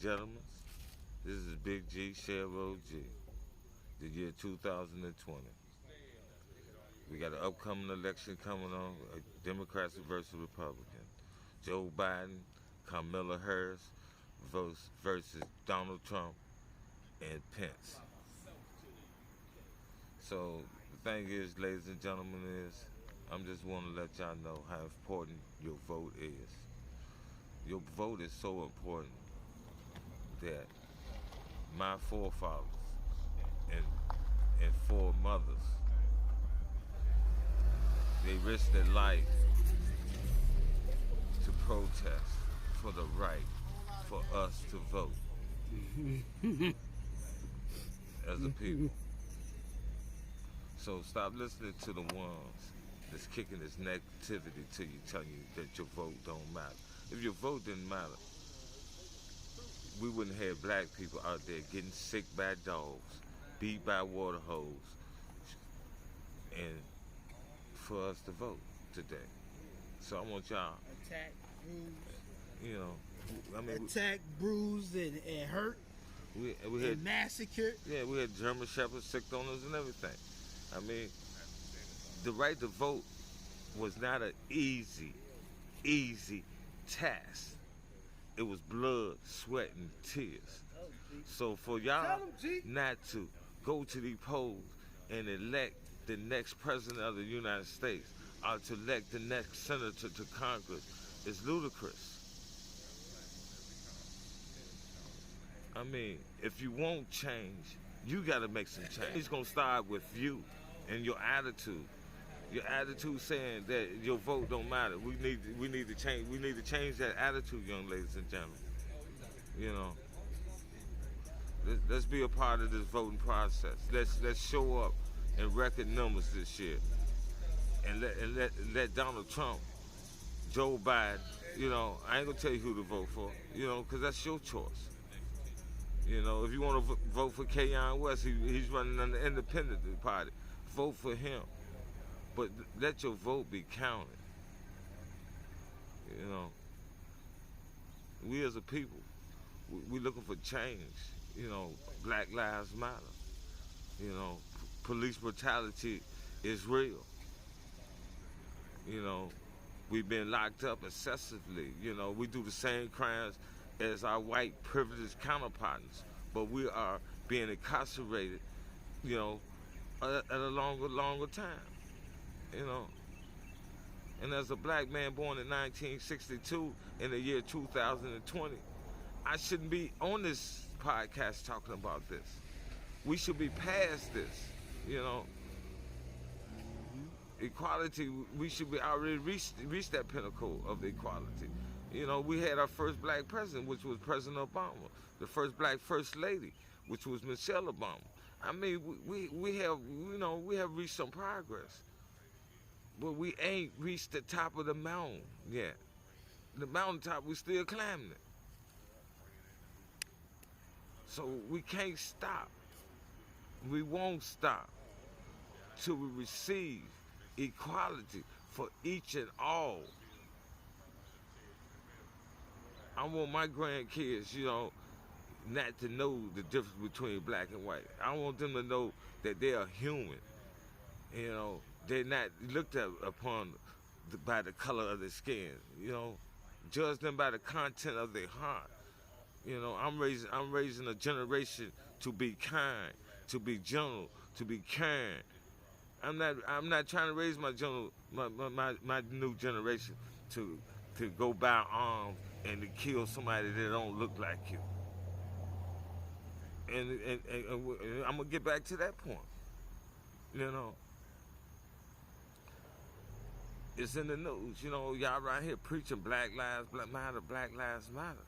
gentlemen, this is Big G, Cheryl G, the year 2020. We got an upcoming election coming on, Democrats versus Republicans. Joe Biden, Kamala Harris versus Donald Trump and Pence. So the thing is, ladies and gentlemen, is I'm just want to let y'all know how important your vote is. Your vote is so important that my forefathers and foremothers, they risked their life to protest for the right for us to vote as a people. So stop listening to the ones that's kicking this negativity to you, telling you that your vote don't matter. If your vote didn't matter, we wouldn't have black people out there getting sick by dogs, beat by water hose, and for us to vote today. So I want y'all, attack, bruised, you know, I mean, attack, bruised, and hurt, we and had massacred. Yeah, we had German shepherds sick on us and everything. I mean, the right to vote was not an easy task. It was blood, sweat, and tears. So for y'all not to go to the polls and elect the next president of the United States or to elect the next senator to Congress is ludicrous. I mean, if you want change, you got to make some change. It's going to start with you and your attitude. Your attitude saying that your vote don't matter. We need to change. We need to change that attitude, young ladies and gentlemen. You know, let's be a part of this voting process. Let's show up in record numbers this year, and let Donald Trump, Joe Biden. You know, I ain't gonna tell you who to vote for. You know, because that's your choice. You know, if you want to vote for Keyon West, he's running on the Independent Party. Vote for him. But let your vote be counted. You know, we as a people, we looking for change. You know, Black Lives Matter. You know, police brutality is real. You know, we've been locked up excessively. You know, we do the same crimes as our white privileged counterparts, but we are being incarcerated, you know, at a longer time. You know, and as a black man born in 1962 in the year 2020, I shouldn't be on this podcast talking about this. We should be past this, you know. Equality, we should be already reached that pinnacle of equality. You know, we had our first black president, which was President Obama, the first black first lady, which was Michelle Obama. I mean, we have, you know, we have reached some progress. But we ain't reached the top of the mountain yet. The mountaintop, we still climbing it. So we can't stop. We won't stop till we receive equality for each and all. I want my grandkids, you know, not to know the difference between black and white. I want them to know that they are human. You know, they're not looked at upon by the color of their skin. You know, judge them by the content of their heart. You know, I'm raising a generation to be kind, to be gentle, to be caring. I'm not trying to raise my new generation to go buy arms and to kill somebody that don't look like you. And I'm gonna get back to that point. You know, it's in the news. You know, y'all right here preaching Black Lives Matter, Black Lives Matter,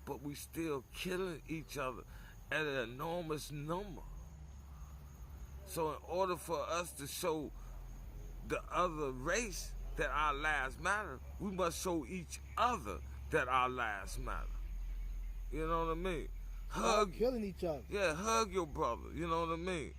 but we still killing each other at an enormous number. So in order for us to show the other race that our lives matter, we must show each other that our lives matter. You know what I mean? Hug, killing each other. Yeah, hug your brother. You know what I mean?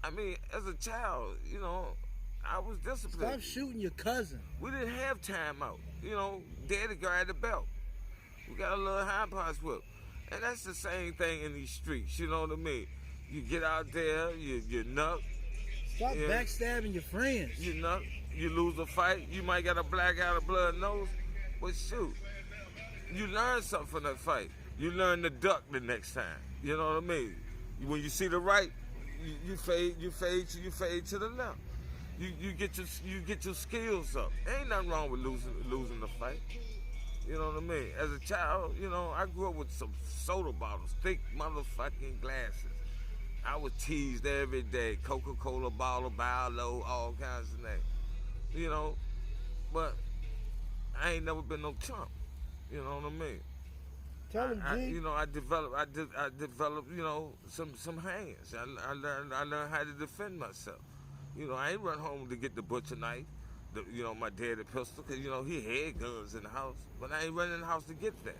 I mean, as a child, you know, I was disciplined. Stop shooting your cousin. We didn't have time out. You know, daddy grabbed the belt. We got a little high pots whip. And that's the same thing in these streets, you know what I mean? You get out there, you nut, Stop yeah, backstabbing your friends. you nut, you lose a fight, you might get a black eye, a blood nose, but shoot, you learn something from that fight. You learn to duck the next time. You know what I mean? When you see the right, you fade to the left. You get your skills up. Ain't nothing wrong with losing the fight. You know what I mean? As a child, you know, I grew up with some soda bottles, thick motherfucking glasses. I was teased every day. Coca-Cola bottle, Barlow, all kinds of names. You know, but I ain't never been no chump. You know what I mean? Tell him, G. You know, I developed, you know, some hands. I learned how to defend myself. You know, I ain't run home to get the butcher knife, you know, my daddy pistol, because, you know, he had guns in the house. But I ain't running in the house to get that.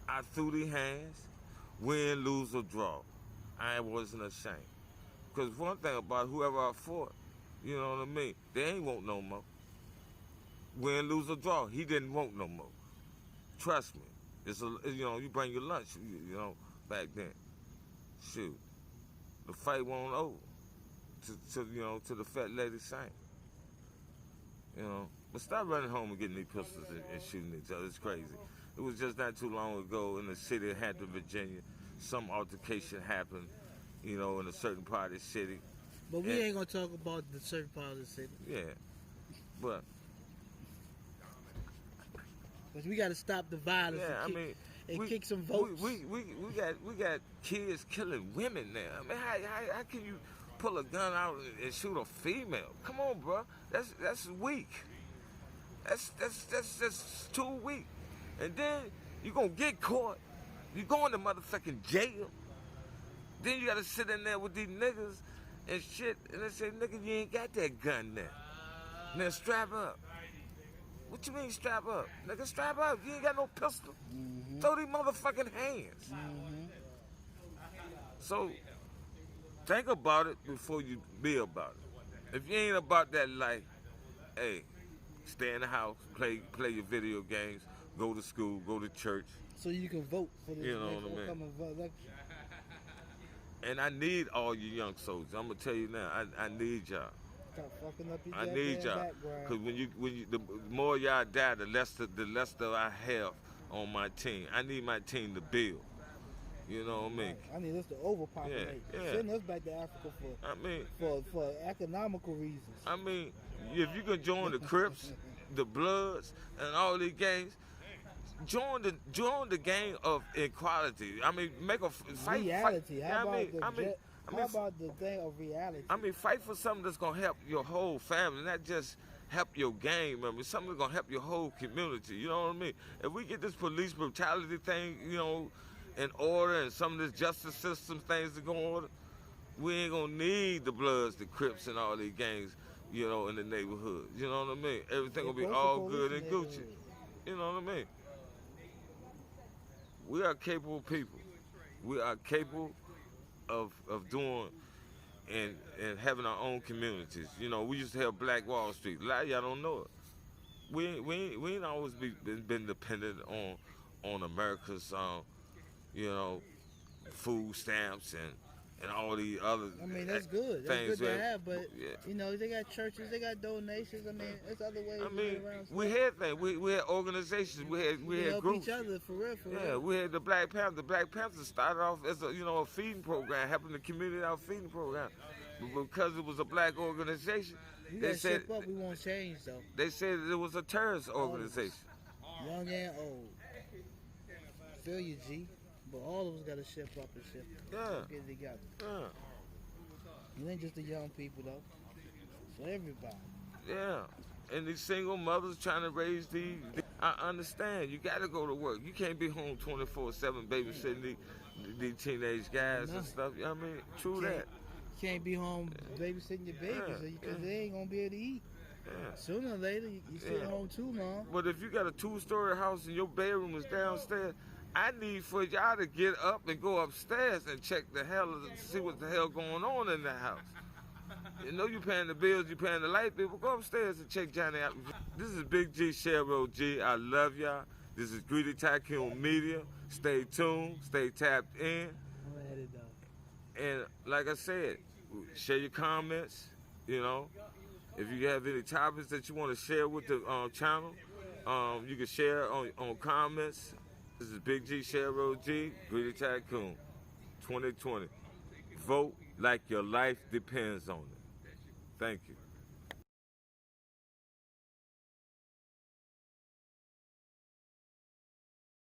I threw the hands, win, lose, or draw. I wasn't ashamed. Because one thing about whoever I fought, you know what I mean, they ain't want no more. Win, lose, or draw, he didn't want no more. Trust me. You know, you bring your lunch, you know, back then. Shoot. The fight wasn't over. To the fat lady sang. You know. But stop running home and getting these pistols and shooting each other. It's crazy. It was just not too long ago in the city of Hampton, Virginia. Some altercation happened, you know, in a certain part of the city. But we ain't gonna talk about the certain part of the city. Yeah. But we got to stop the violence. Yeah, and kick some votes. We got kids killing women now. I mean, how can you pull a gun out and shoot a female? Come on, bro. That's weak. That's too weak. And then you gonna get caught. You going to motherfucking jail. Then you gotta sit in there with these niggas and shit, and they say, nigga, you ain't got that gun there. Now strap up. What you mean strap up? Nigga, strap up. You ain't got no pistol. Mm-hmm. Throw these motherfucking hands. Mm-hmm. So, think about it before you be about it. If you ain't about that life, hey, stay in the house, play your video games, go to school, go to church. So you can vote for this upcoming election. And I need all you young soldiers. I'm gonna tell you now, I need y'all. Stop fucking up your I need y'all, because the more y'all die, the less I have on my team. I need my team to build. You know what I mean? I need us to overpopulate. Yeah. Send us back to Africa for economical reasons. I mean, if you can join the Crips, the Bloods, and all these gangs, join the gang of equality. I mean, make a fight. Reality. How How about the thing of reality? I mean, fight for something that's gonna help your whole family, not just help your gang members. Something that's gonna help your whole community. You know what I mean? If we get this police brutality thing, you know, in order, and some of this justice system things to go in order, we ain't gonna need the Bloods, the Crips, and all these gangs, you know, in the neighborhood. You know what I mean? Everything will be all good and Gucci. You know what I mean? We are capable people. We are capable of doing and having our own communities. You know, we used to have Black Wall Street. A lot of y'all don't know it. We ain't always been dependent on America's you know, food stamps and all the other. I mean, that's good. That's good to have, but you know, they got churches, they got donations. I mean, there's other ways to get around stuff. We had things. We had organizations. We had help groups. each other for real. Yeah, we had the Black Panther. The Black Panther started off as a feeding program, helping the community out feeding program. But because it was a black organization, they said we won't change though. They said it was a terrorist organization. Young and old. Feel you, G. But all of us got to shift up and shift. Get it together. Yeah. It ain't just the young people, though. For everybody. Yeah. And these single mothers trying to raise these. I understand. You got to go to work. You can't be home 24/7 babysitting these teenage guys and stuff. I mean, that. You can't be home babysitting your babies because they ain't going to be able to eat. Yeah. Sooner or later, you sit home too long. But if you got a 2-story house and your bedroom is downstairs, I need for y'all to get up and go upstairs and check see what the hell going on in the house. You know you paying the bills, you paying the light bill, but go upstairs and check Johnny out. This is Big G, Cheryl G. I love y'all. This is Greedy Tycoon Media. Stay tuned, stay tapped in. I'm gonna edit though. And like I said, share your comments, you know. If you have any topics that you want to share with the channel, you can share on comments. This is Big G, Shero G, Greedy Tycoon, 2020. Vote like your life depends on it. Thank you.